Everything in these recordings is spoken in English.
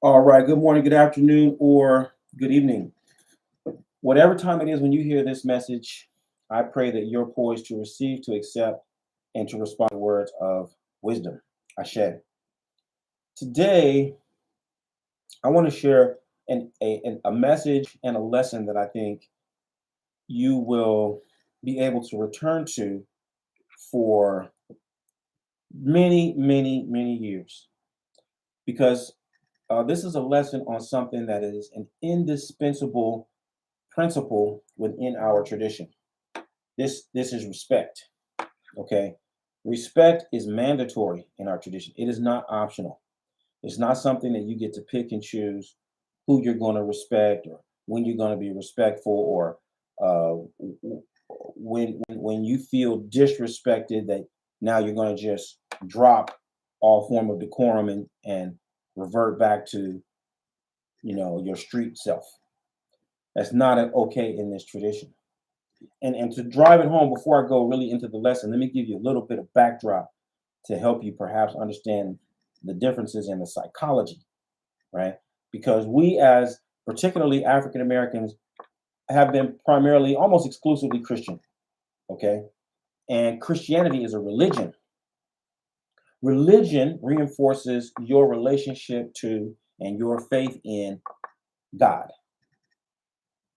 All right. Good morning, good afternoon, or good evening. Whatever time it is when you hear this message, I pray that you're poised to receive, to accept, and to respond to words of wisdom. Ashe. Today, I want to share a message and a lesson that I think you will be able to return to for many, many, many years. Because this is a lesson on something that is an indispensable principle within our tradition. This is respect. Okay, respect is mandatory in our tradition. It is not optional. It's not something that you get to pick and choose who you're going to respect or when you're going to be respectful or when you feel disrespected that now you're going to just drop all form of decorum and revert back to your street self. That's not okay in this tradition. And to drive it home before I go really into the lesson, let me give you a little bit of backdrop to help you perhaps understand the differences in the psychology, right? Because we, as particularly African Americans, have been primarily almost exclusively Christian, okay? And Christianity is a religion. Religion reinforces your relationship to and your faith in God,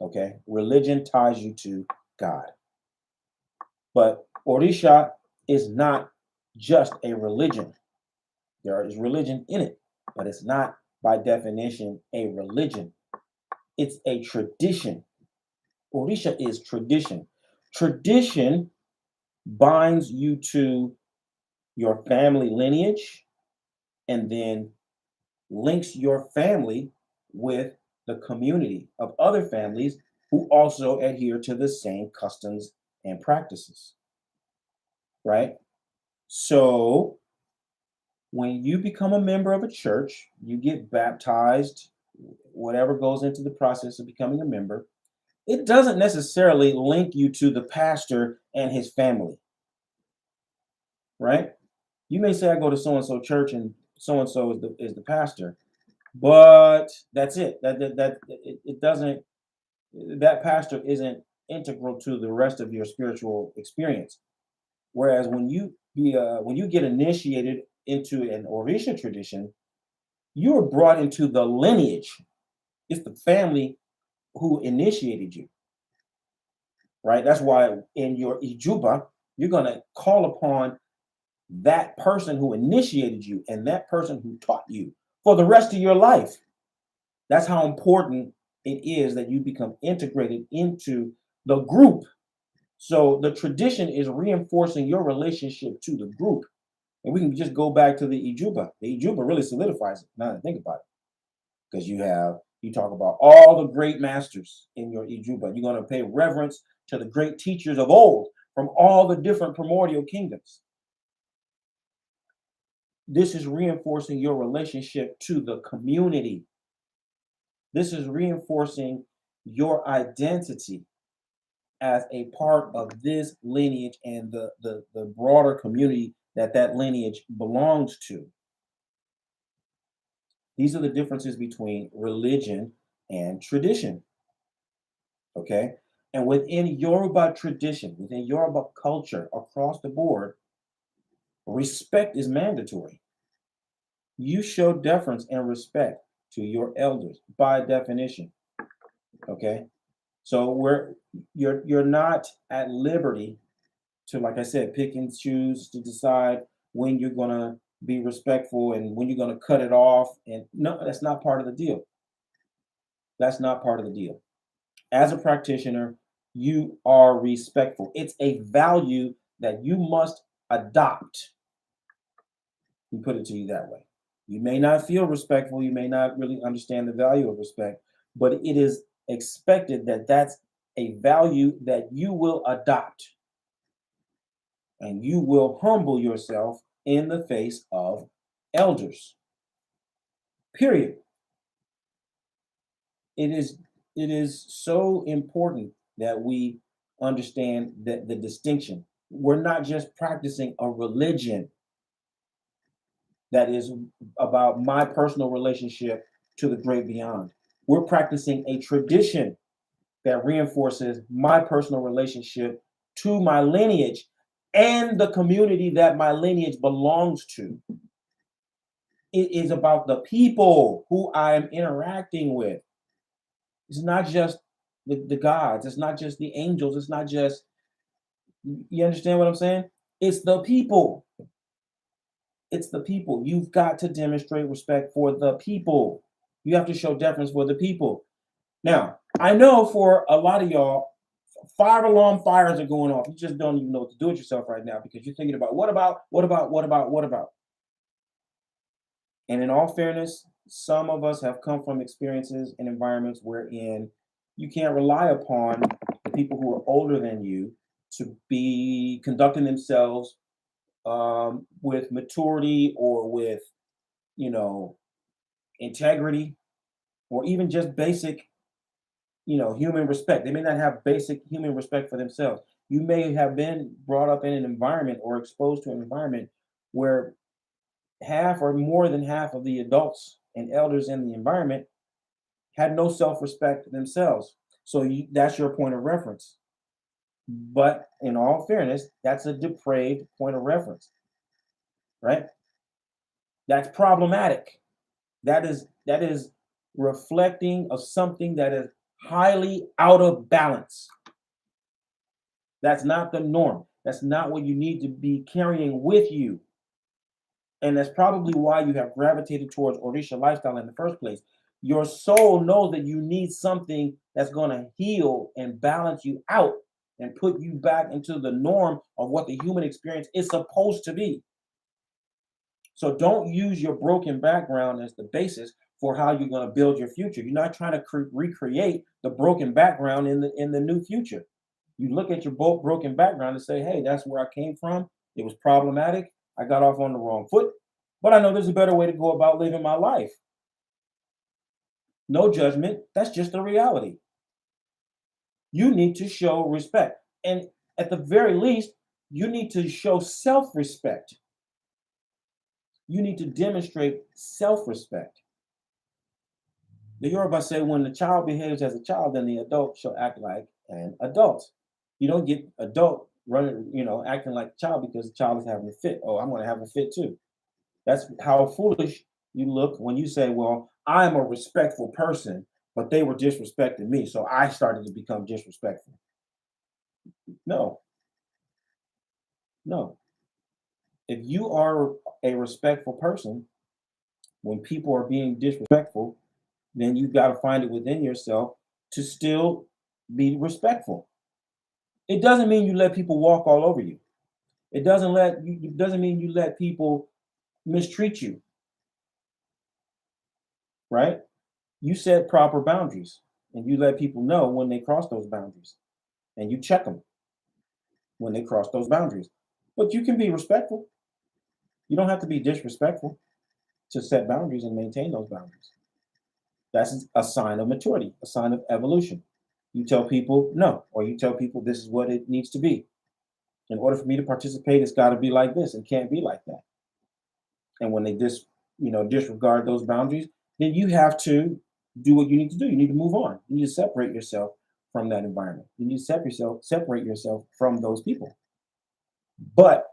okay? Religion ties you to God. But Orisha is not just a religion. There is religion in it, but it's not by definition a religion. It's a tradition. Orisha is tradition. Tradition binds you to your family lineage and then links your family with the community of other families who also adhere to the same customs and practices, right? So when you become a member of a church, you get baptized, whatever goes into the process of becoming a member, it doesn't necessarily link you to the pastor and his family, right? You may say, I go to so and so church and so is the pastor, but that's it. It doesn't, that pastor isn't integral to the rest of your spiritual experience. Whereas when you get initiated into an Orisha tradition, you are brought into the lineage. It's the family who initiated you, right? That's why in your Ijuba, you're going to call upon that person who initiated you and that person who taught you for the rest of your life. That's how important it is that you become integrated into the group. So the tradition is reinforcing your relationship to the group. And we can just go back to the Ijuba. The Ijuba really solidifies it. Now that I think about it. Because you talk about all the great masters in your Ijuba. You're going to pay reverence to the great teachers of old from all the different primordial kingdoms. This is reinforcing your relationship to the community. This is reinforcing your identity as a part of this lineage and the broader community that lineage belongs to. These are the differences between religion and tradition. Okay. And within Yoruba tradition, within Yoruba culture across the board, respect is mandatory. You show deference and respect to your elders by definition. Okay. So you're not at liberty to, like I said, pick and choose to decide when you're gonna be respectful and when you're gonna cut it off. And no, that's not part of the deal. That's not part of the deal. As a practitioner, you are respectful. It's a value that you must adopt. We put it to you that way. You may not feel respectful, you may not really understand the value of respect, but it is expected that that's a value that you will adopt and you will humble yourself in the face of elders. Period. It is it is so important that we understand that the distinction. We're not just practicing a religion that is about my personal relationship to the great beyond. We're practicing a tradition that reinforces my personal relationship to my lineage and the community that my lineage belongs to. It is about the people who I am interacting with. It's not just the gods, it's not just the angels, it's not just, you understand what I'm saying? It's the people. It's the people. You've got to demonstrate respect for the people. You have to show deference for the people. Now, I know for a lot of y'all, fire alarm fires are going off. You just don't even know what to do with yourself right now because you're thinking about what about, what about, what about, what about. And in all fairness, some of us have come from experiences and environments wherein you can't rely upon the people who are older than you to be conducting themselves with maturity or with, you know, integrity or even just basic, human respect. They may not have basic human respect for themselves. You may have been brought up in an environment or exposed to an environment where half or more than half of the adults and elders in the environment had no self-respect themselves. So that's your point of reference. But in all fairness, that's a depraved point of reference, right? That's problematic. That is reflecting of something that is highly out of balance. That's not the norm. That's not what you need to be carrying with you. And that's probably why you have gravitated towards Orisha lifestyle in the first place. Your soul knows that you need something that's going to heal and balance you out and put you back into the norm of what the human experience is supposed to be. So don't use your broken background as the basis for how you're going to build your future. You're not trying to recreate the broken background in the new future. You look at your broken background and say, "Hey, that's where I came from. It was problematic. I got off on the wrong foot, but I know there's a better way to go about living my life." No judgment. That's just the reality. You need to show respect, and at the very least, you need to show self-respect. You need to demonstrate self-respect. The Yoruba say, when the child behaves as a child, then the adult shall act like an adult. You don't get adult running, acting like a child because the child is having a fit. Oh, I'm going to have a fit too. That's how foolish you look when you say, well, I'm a respectful person, but they were disrespecting me. So I started to become disrespectful. No, no. If you are a respectful person, when people are being disrespectful, then you've got to find it within yourself to still be respectful. It doesn't mean you let people walk all over you. It doesn't mean you let people mistreat you, right? You set proper boundaries and you let people know when they cross those boundaries and you check them when they cross those boundaries. But you can be respectful. You don't have to be disrespectful to set boundaries and maintain those boundaries. That's a sign of maturity, a sign of evolution. You tell people no, or you tell people this is what it needs to be. In order for me to participate, it's got to be like this and can't be like that. And when they disregard those boundaries, then you have to do what you need to do. You need to move on. You need to separate yourself from that environment. You need to separate yourself from those people. But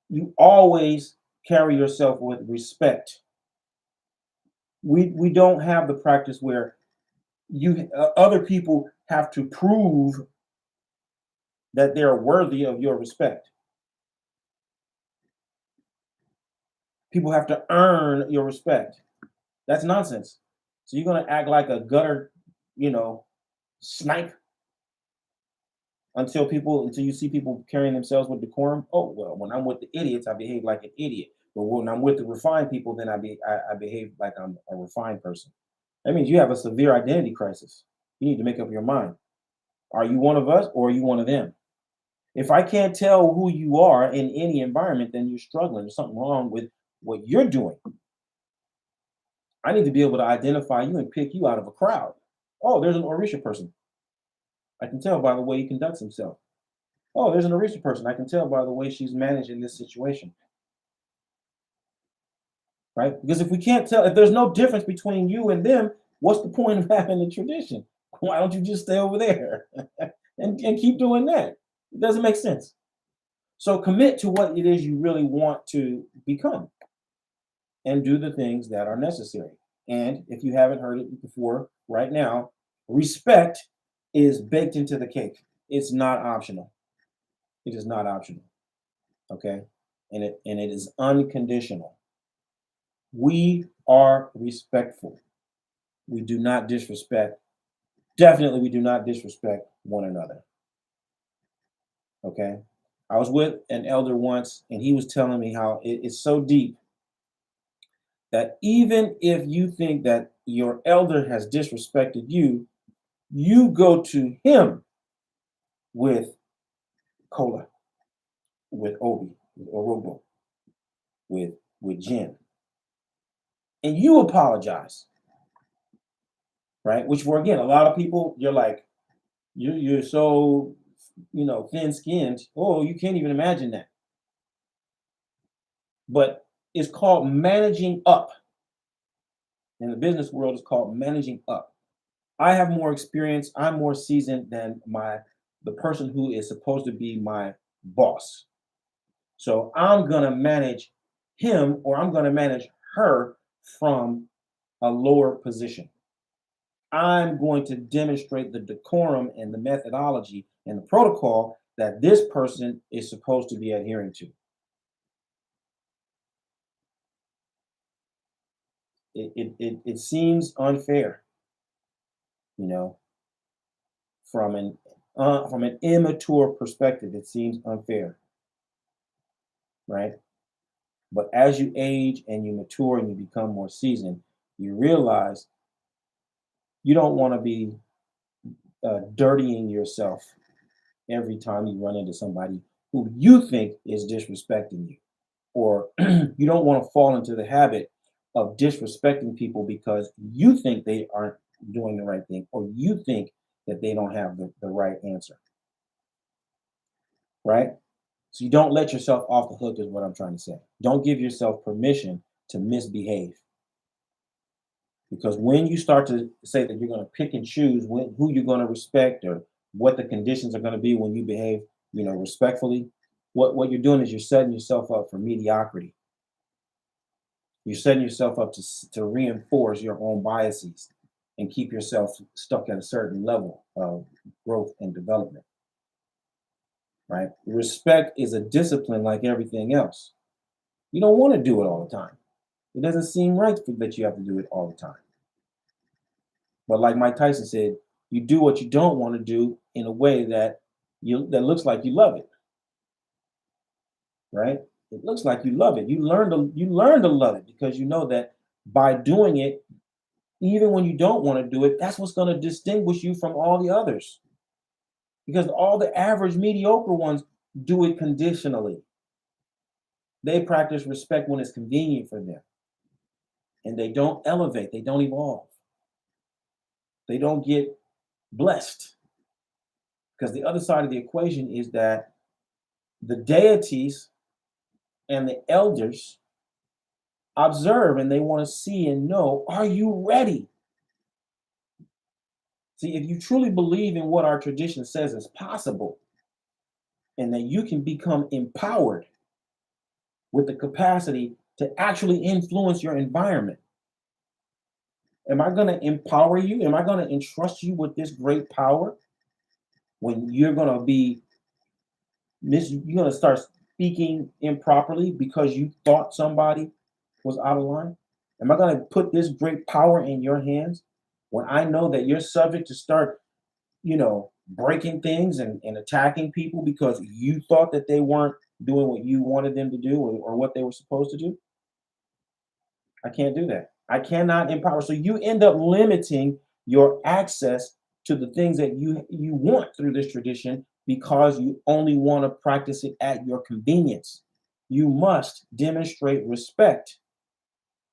you always carry yourself with respect. We don't have the practice where other people have to prove that they're worthy of your respect. People have to earn your respect. That's nonsense. So you're gonna act like a gutter, snipe until you see people carrying themselves with decorum. Oh well, when I'm with the idiots, I behave like an idiot. But when I'm with the refined people, then I behave like I'm a refined person. That means you have a severe identity crisis. You need to make up your mind. Are you one of us or are you one of them? If I can't tell who you are in any environment, then you're struggling. There's something wrong with what you're doing. I need to be able to identify you and pick you out of a crowd. Oh, there's an Orisha person. I can tell by the way he conducts himself. Oh, there's an Orisha person. I can tell by the way she's managing this situation. right? Because if we can't tell, if there's no difference between you and them, what's the point of having a tradition? Why don't you just stay over there and keep doing that? It doesn't make sense. So commit to what it is you really want to become and do the things that are necessary. And if you haven't heard it before, right now, respect is baked into the cake. It's not optional. It is not optional. Okay. And it is unconditional. We are respectful. We do not disrespect. Definitely, we do not disrespect one another. Okay. I was with an elder once, and he was telling me how it's so deep that even if you think that your elder has disrespected you, you go to him with cola, with Obi, with Orobo, with gin, and you apologize, right? Which for again, a lot of people, you're like, you're so thin skinned. Oh, you can't even imagine that. But it's called managing up. In the business world, it's called managing up. I have more experience. I'm more seasoned than the person who is supposed to be my boss. So I'm gonna manage him or I'm gonna manage her from a lower position. I'm going to demonstrate the decorum and the methodology and the protocol that this person is supposed to be adhering to. It seems unfair, you know, from an immature perspective. It seems unfair, right? But as you age and you mature and you become more seasoned, you realize you don't want to be dirtying yourself every time you run into somebody who you think is disrespecting you, or you don't want to fall into the habit of disrespecting people because you think they aren't doing the right thing, or you think that they don't have the right answer, right? So you don't let yourself off the hook, is what I'm trying to say. Don't give yourself permission to misbehave. Because when you start to say that you're going to pick and choose who you're going to respect or what the conditions are going to be when you behave, respectfully, what you're doing is you're setting yourself up for mediocrity. You're setting yourself up to reinforce your own biases and keep yourself stuck at a certain level of growth and development, right? Respect is a discipline like everything else. You don't want to do it all the time. It doesn't seem right that you have to do it all the time. But like Mike Tyson said, you do what you don't want to do in a way that looks like you love it, right? It looks like you love it. You learn to love it because you know that by doing it, even when you don't want to do it, that's what's going to distinguish you from all the others. Because all the average mediocre ones do it conditionally. They practice respect when it's convenient for them. And they don't elevate, they don't evolve. They don't get blessed. Because the other side of the equation is that the deities and the elders observe and they want to see and know, are you ready? See, if you truly believe in what our tradition says is possible and that you can become empowered with the capacity to actually influence your environment, am I going to empower you? Am I going to entrust you with this great power when you're going to you're going to start speaking improperly because you thought somebody was out of line? Am I going to put this great power in your hands when I know that you're subject to start, breaking things and attacking people because you thought that they weren't doing what you wanted them to do or what they were supposed to do? I can't do that. I cannot empower. So you end up limiting your access to the things that you want through this tradition because you only want to practice it at your convenience. You must demonstrate respect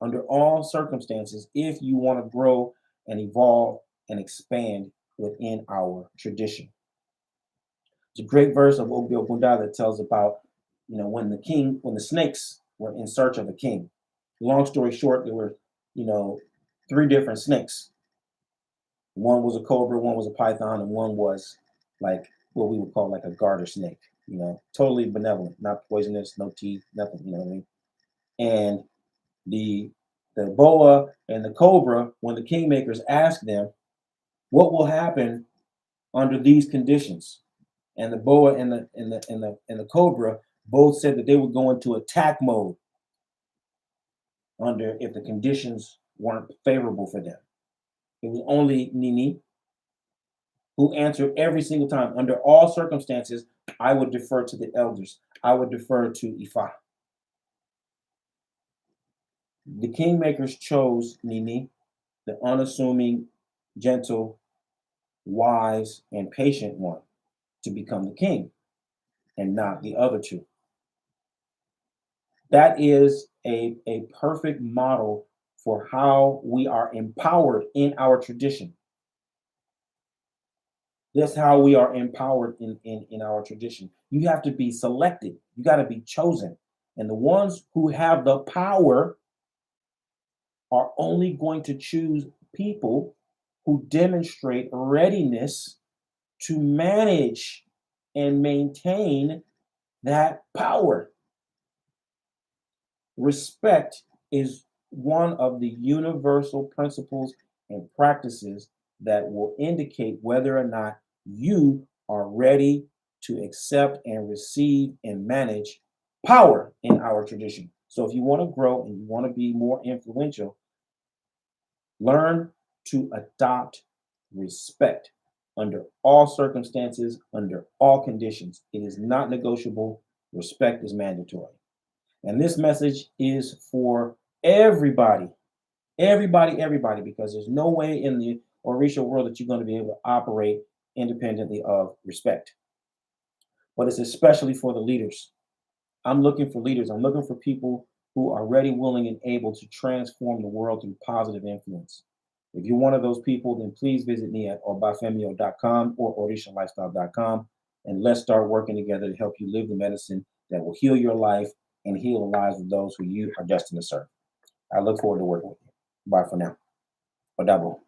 under all circumstances if you want to grow and evolve and expand within our tradition. It's a great verse of Obi Ogunda that tells about, when the snakes were in search of a king, Long story short, there were, you know, three different snakes. One was a cobra, one was a python, and one was like what we would call like a garter snake. You know, totally benevolent, not poisonous, no teeth, nothing. You know what I mean? And the the boa and the cobra, when the kingmakers asked them, "What will happen under these conditions?" And the boa and the cobra both said that they would go into attack mode under if the conditions weren't favorable for them. It was only Nini who answered every single time. Under all circumstances, I would defer to the elders. I would defer to Ifa. The kingmakers chose Nini, the unassuming, gentle, wise, and patient one, to become the king, and not the other two. That is a perfect model for how we are empowered in our tradition. That's how we are empowered in our tradition. You have to be selected, you got to be chosen. And the ones who have the power are only going to choose people who demonstrate readiness to manage and maintain that power. Respect is one of the universal principles and practices that will indicate whether or not you are ready to accept and receive and manage power in our tradition. So, if you want to grow and you want to be more influential, learn to adopt respect under all circumstances, under all conditions. It is not negotiable. Respect is mandatory. And this message is for everybody, everybody, because there's no way in the Orisha world that you're going to be able to operate independently of respect. But it's especially for the leaders. I'm looking for leaders. I'm looking for people who are ready, willing, and able to transform the world through positive influence. If you're one of those people, then please visit me at obafemio.com or orishalifestyle.com, and let's start working together to help you live the medicine that will heal your life and heal the lives of those who you are destined to serve. I look forward to working with you. Bye for now. Odabo.